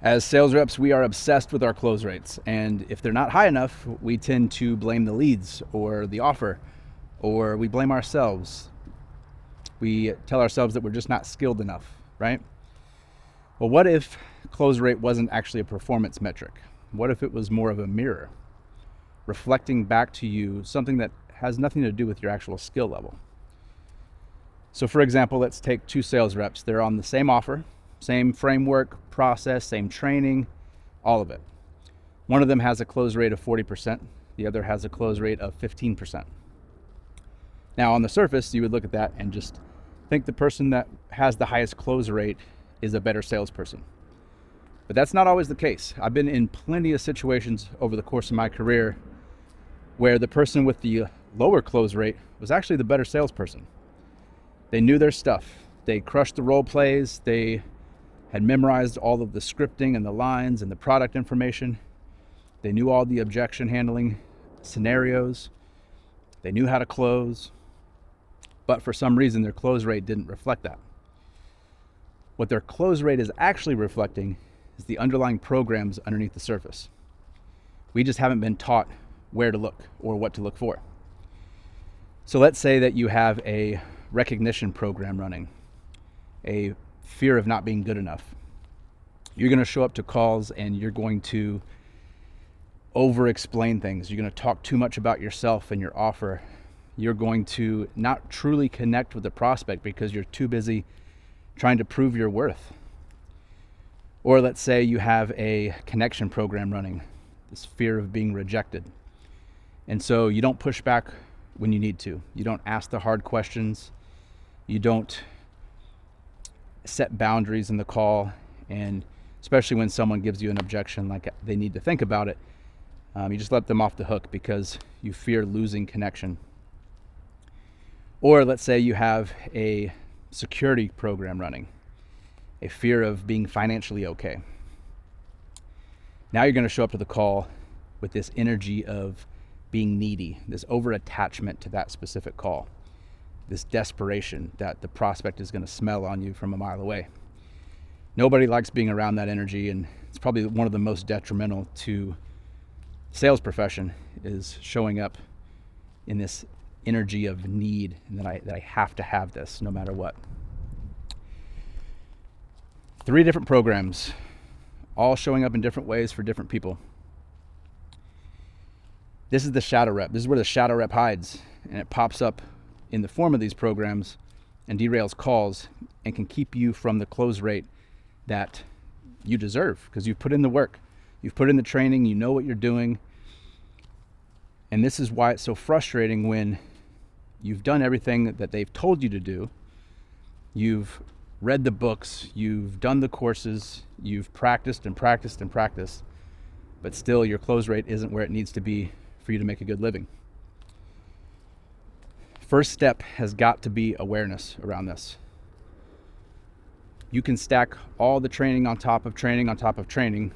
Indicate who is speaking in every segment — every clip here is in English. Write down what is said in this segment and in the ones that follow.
Speaker 1: As sales reps, we are obsessed with our close rates. And if they're not high enough, we tend to blame the leads or the offer, or we blame ourselves. We tell ourselves that we're just not skilled enough, right? Well, what if close rate wasn't actually a performance metric? What if it was more of a mirror, reflecting back to you something that has nothing to do with your actual skill level? So for example, let's take two sales reps. They're on the same offer, same framework, process, same training, all of it. One of them has a close rate of 40%. The other has a close rate of 15%. Now on the surface, you would look at that and just think the person that has the highest close rate is a better salesperson. But that's not always the case. I've been in plenty of situations over the course of my career where the person with the lower close rate was actually the better salesperson. They knew their stuff. They crushed the role plays. They had memorized all of the scripting and the lines and the product information. They knew all the objection handling scenarios. They knew how to close. But for some reason, their close rate didn't reflect that. What their close rate is actually reflecting is the underlying programs underneath the surface. We just haven't been taught where to look or what to look for. So let's say that you have a recognition program running, a fear of not being good enough. You're going to show up to calls and you're going to over-explain things. You're going to talk too much about yourself and your offer. You're going to not truly connect with the prospect because you're too busy trying to prove your worth. Or let's say you have a connection program running, this fear of being rejected. And so you don't push back when you need to. You don't ask the hard questions. You don't set boundaries in the call. And especially when someone gives you an objection, like they need to think about it, you just let them off the hook because you fear losing connection. Or let's say you have a security program running, a fear of being financially okay. Now you're going to show up to the call with this energy of being needy, this over-attachment to that specific call, this desperation that the prospect is going to smell on you from a mile away. Nobody likes being around that energy, and it's probably one of the most detrimental to sales profession is showing up in this energy of need and that I have to have this no matter what. 3 different programs, all showing up in different ways for different people. This is the shadow rep. This is where the shadow rep hides, and it pops up in the form of these programs and derails calls and can keep you from the close rate that you deserve because you've put in the work. You've put in the training, you know what you're doing. And this is why it's so frustrating when you've done everything that they've told you to do. You've read the books, you've done the courses, you've practiced and practiced and practiced, but still your close rate isn't where it needs to be for you to make a good living. First step has got to be awareness around this. You can stack all the training on top of training on top of training.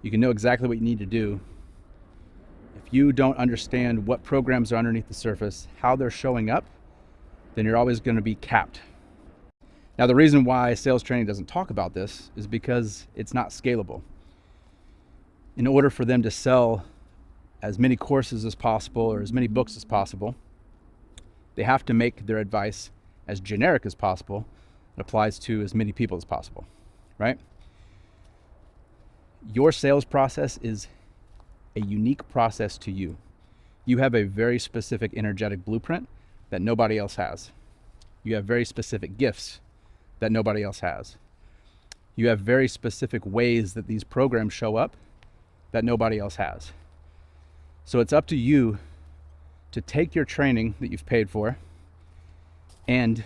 Speaker 1: You can know exactly what you need to do. If you don't understand what programs are underneath the surface, how they're showing up, then you're always going to be capped. Now, the reason why sales training doesn't talk about this is because it's not scalable. In order for them to sell as many courses as possible or as many books as possible, they have to make their advice as generic as possible. It applies to as many people as possible, right? Your sales process is a unique process to you. You have a very specific energetic blueprint that nobody else has. You have very specific gifts that nobody else has. You have very specific ways that these programs show up that nobody else has. So it's up to you to take your training that you've paid for and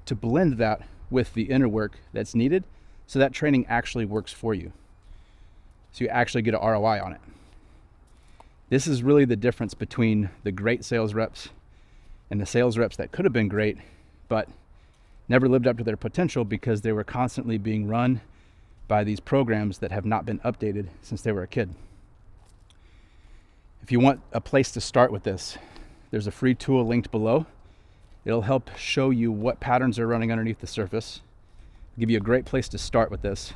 Speaker 1: to blend that with the inner work that's needed so that training actually works for you. So you actually get an ROI on it. This is really the difference between the great sales reps and the sales reps that could have been great, but never lived up to their potential because they were constantly being run by these programs that have not been updated since they were a kid. If you want a place to start with this, there's a free tool linked below. It'll help show you what patterns are running underneath the surface, give you a great place to start with this.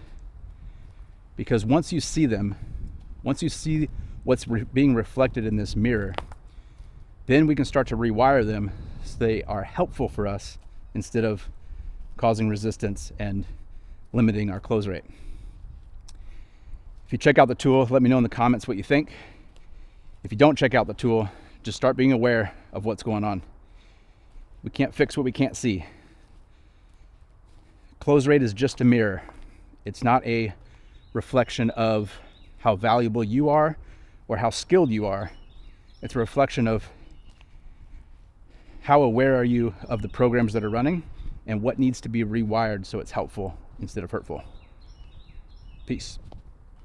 Speaker 1: Because once you see them, once you see what's being reflected in this mirror, then we can start to rewire them so they are helpful for us instead of causing resistance and limiting our close rate. If you check out the tool, let me know in the comments what you think. If you don't check out the tool, just start being aware of what's going on. We can't fix what we can't see. Close rate is just a mirror. It's not a reflection of how valuable you are or how skilled you are. It's a reflection of how aware are you of the programs that are running and what needs to be rewired so it's helpful instead of hurtful. Peace.